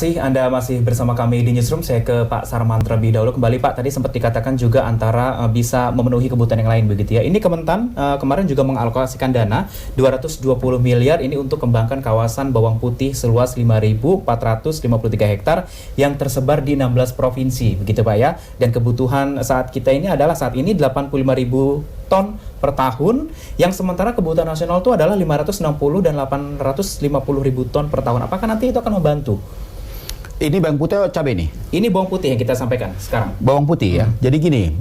Anda masih bersama kami di Newsroom. Saya ke Pak Sarman terlebih dahulu. Kembali Pak, tadi sempat dikatakan juga antara bisa memenuhi kebutuhan yang lain begitu ya. Ini Kementan kemarin juga mengalokasikan dana 220 miliar ini untuk kembangkan kawasan bawang putih seluas 5.453 hektar yang tersebar di 16 provinsi begitu Pak ya. Dan kebutuhan saat kita ini adalah saat ini 85.000 ton per tahun, yang sementara kebutuhan nasional itu adalah 560 dan 850.000 ton per tahun. Apakah nanti itu akan membantu? Ini bawang putih atau cabai nih? Ini bawang putih yang kita sampaikan sekarang. Bawang putih ya. Jadi gini,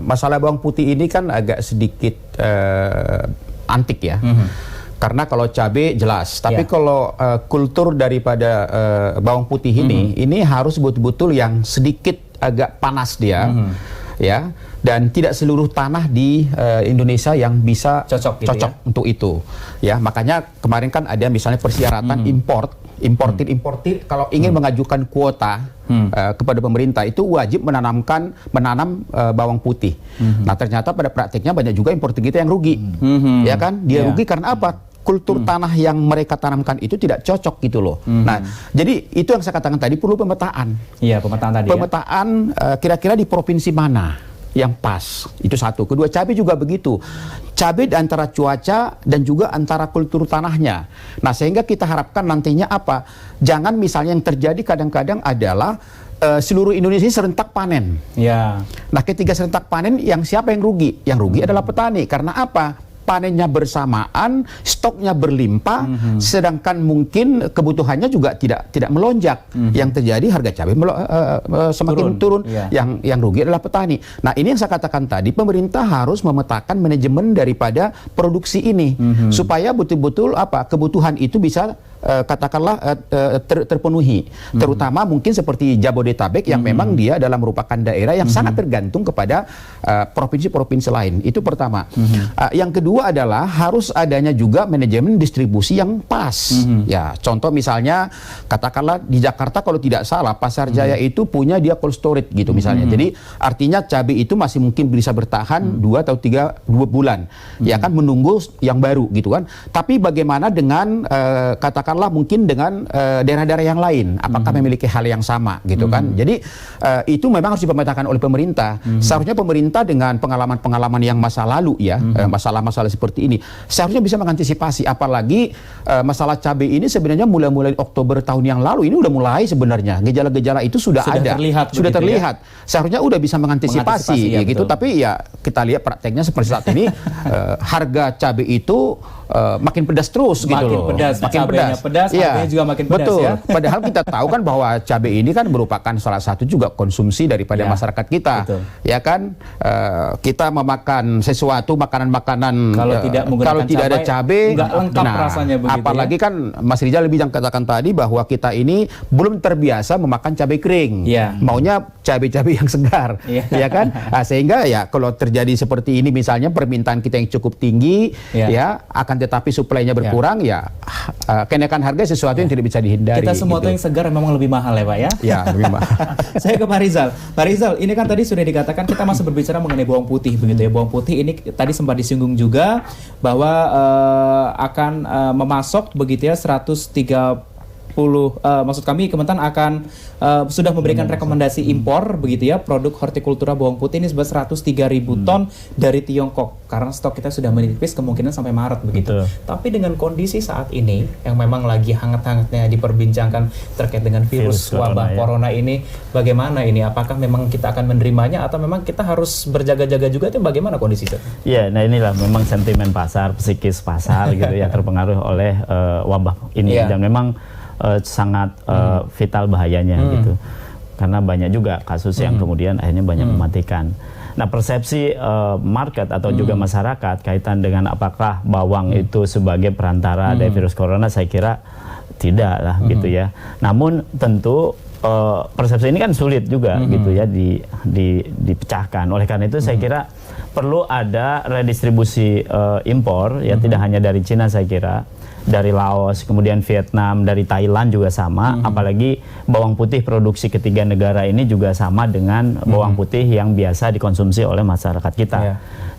masalah bawang putih ini kan agak sedikit antik ya. Karena kalau cabai jelas, tapi kalau kultur daripada bawang putih ini harus betul-betul yang sedikit agak panas dia. Ya, dan tidak seluruh tanah di Indonesia yang bisa cocok gitu ya? Untuk itu. Ya, makanya kemarin kan ada misalnya persyaratan importir kalau ingin mengajukan kuota kepada pemerintah itu wajib menanam bawang putih. Nah, ternyata pada praktiknya banyak juga importir kita yang rugi. Ya kan? Dia rugi karena apa? Kultur tanah yang mereka tanamkan itu tidak cocok gitu loh. Nah, jadi itu yang saya katakan tadi perlu pemetaan. Iya, pemetaan tadi. Pemetaan kira-kira di provinsi mana yang pas. Itu satu. Kedua, cabai juga begitu. Cabai antara cuaca dan juga antara kultur tanahnya. Nah, sehingga kita harapkan nantinya apa? Jangan misalnya yang terjadi kadang-kadang adalah seluruh Indonesia serentak panen. Ya. Nah, ketika serentak panen, yang siapa yang rugi? Yang rugi adalah petani. Karena apa? Panennya bersamaan, stoknya berlimpah, sedangkan mungkin kebutuhannya juga tidak melonjak. Yang terjadi harga cabai semakin turun. Yang rugi adalah petani. Nah, ini yang saya katakan tadi, pemerintah harus memetakan manajemen daripada produksi ini supaya betul-betul kebutuhan itu bisa katakanlah terpenuhi. Terutama mungkin seperti Jabodetabek yang memang dia adalah merupakan daerah yang sangat tergantung kepada provinsi-provinsi lain. Itu pertama. Yang kedua adalah harus adanya juga manajemen distribusi yang pas. Ya, contoh misalnya katakanlah di Jakarta kalau tidak salah Pasar Jaya itu punya dia cold storage gitu misalnya. Jadi artinya cabai itu masih mungkin bisa bertahan 2 atau 3 bulan. Ya kan, menunggu yang baru gitu kan. Tapi bagaimana dengan katakanlah mungkin dengan daerah-daerah yang lain, apakah memiliki hal yang sama gitu kan. Jadi itu memang harus dipetakan oleh pemerintah. Seharusnya pemerintah dengan pengalaman-pengalaman yang masa lalu ya, masalah-masalah seperti ini seharusnya bisa mengantisipasi. Apalagi masalah cabai ini sebenarnya mulai Oktober tahun yang lalu ini udah mulai sebenarnya gejala-gejala itu sudah ada, sudah terlihat. Seharusnya udah bisa mengantisipasi ya, gitu. Tapi ya kita lihat prakteknya seperti saat ini harga cabai itu makin pedas terus gitu loh. Makin pedas, harganya juga makin pedas. Betul. Ya. Padahal kita tahu kan bahwa cabai ini kan merupakan salah satu juga konsumsi daripada masyarakat kita. Ya kan, kita memakan sesuatu makanan-makanan kalau tidak ada cabai nggak lengkap rasanya begitu. Apalagi kan Mas Rizal lebih yang katakan tadi bahwa kita ini belum terbiasa memakan cabai kering. Maunya cabai-cabai yang segar. Ya kan? Nah, sehingga ya kalau terjadi seperti ini misalnya permintaan kita yang cukup tinggi ya akan tetapi suplainya berkurang ya kenaikan harga sesuatu yang tidak bisa dihindari. Kita semua gitu. yang segar memang lebih mahal ya Pak ya? Ya, lebih mahal. Saya ke Pak Rizal. Pak Rizal, ini kan tadi sudah dikatakan kita masih berbicara mengenai bawang putih begitu ya. Bawang putih ini tadi sempat disinggung juga bahwa akan memasok begitu ya 130 maksud kami Kementan akan sudah memberikan rekomendasi impor begitu ya produk hortikultura bawang putih ini sebesar 103.000 ton dari Tiongkok karena stok kita sudah menipis kemungkinan sampai Maret begitu. Tapi dengan kondisi saat ini yang memang lagi hangat-hangatnya diperbincangkan terkait dengan virus wabah corona ini, bagaimana ini? Apakah memang kita akan menerimanya atau memang kita harus berjaga-jaga juga? Itu bagaimana kondisi itu? Ya, nah inilah memang sentimen pasar, psikis pasar gitu ya terpengaruh oleh wabah ini dan memang sangat vital bahayanya gitu, karena banyak juga kasus yang kemudian akhirnya banyak mematikan. Nah, persepsi market atau juga masyarakat kaitan dengan apakah bawang itu sebagai perantara dari virus corona, saya kira tidak lah gitu ya. Namun tentu persepsi ini kan sulit juga gitu ya dipecahkan. Oleh karena itu saya kira perlu ada redistribusi impor ya, tidak hanya dari Cina saya kira. dari Laos, kemudian Vietnam, dari Thailand juga sama. Apalagi bawang putih produksi ketiga negara ini juga sama dengan bawang putih yang biasa dikonsumsi oleh masyarakat kita.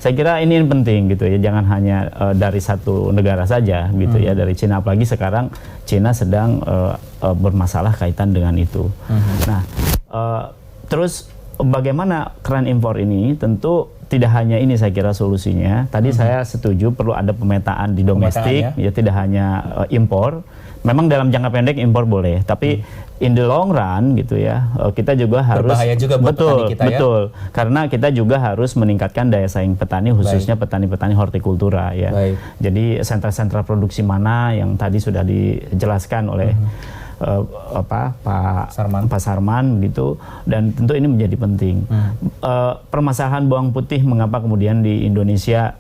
Saya kira ini penting gitu ya, jangan hanya dari satu negara saja gitu ya, dari Cina. Apalagi sekarang Cina sedang bermasalah kaitan dengan itu. Nah, terus bagaimana keran impor ini? Tentu tidak hanya ini saya kira solusinya. Tadi saya setuju perlu ada pemetaan di domestik, ya tidak hanya impor. Memang dalam jangka pendek impor boleh, tapi in the long run gitu ya, kita juga harus berbahaya juga buat petani kita, betul, karena kita juga harus meningkatkan daya saing petani, khususnya petani-petani hortikultura ya. Jadi sentra-sentra produksi mana yang tadi sudah dijelaskan oleh Pak Sarman gitu, dan tentu ini menjadi penting. Permasalahan bawang putih mengapa kemudian di Indonesia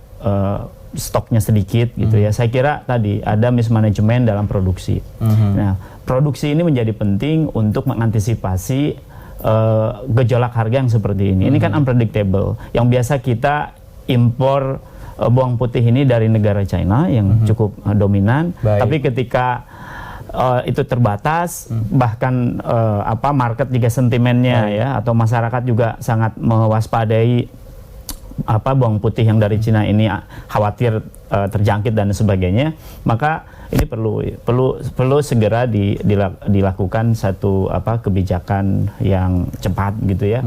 stoknya sedikit gitu ya, saya kira tadi ada mismanagement dalam produksi. Nah, produksi ini menjadi penting untuk mengantisipasi gejolak harga yang seperti ini. Ini kan unpredictable. Yang biasa kita impor bawang putih ini dari negara China yang cukup dominan, tapi ketika itu terbatas, bahkan market juga sentimennya ya, atau masyarakat juga sangat mewaspadai bawang putih yang dari Cina ini khawatir terjangkit dan sebagainya, maka ini perlu segera dilakukan satu kebijakan yang cepat gitu ya,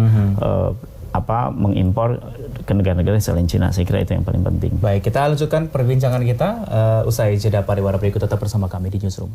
mengimpor ke negara-negara selain Cina. Saya kira itu yang paling penting. Baik, kita lanjutkan perbincangan kita usai jeda pariwara berikut. Tetap bersama kami di Newsroom.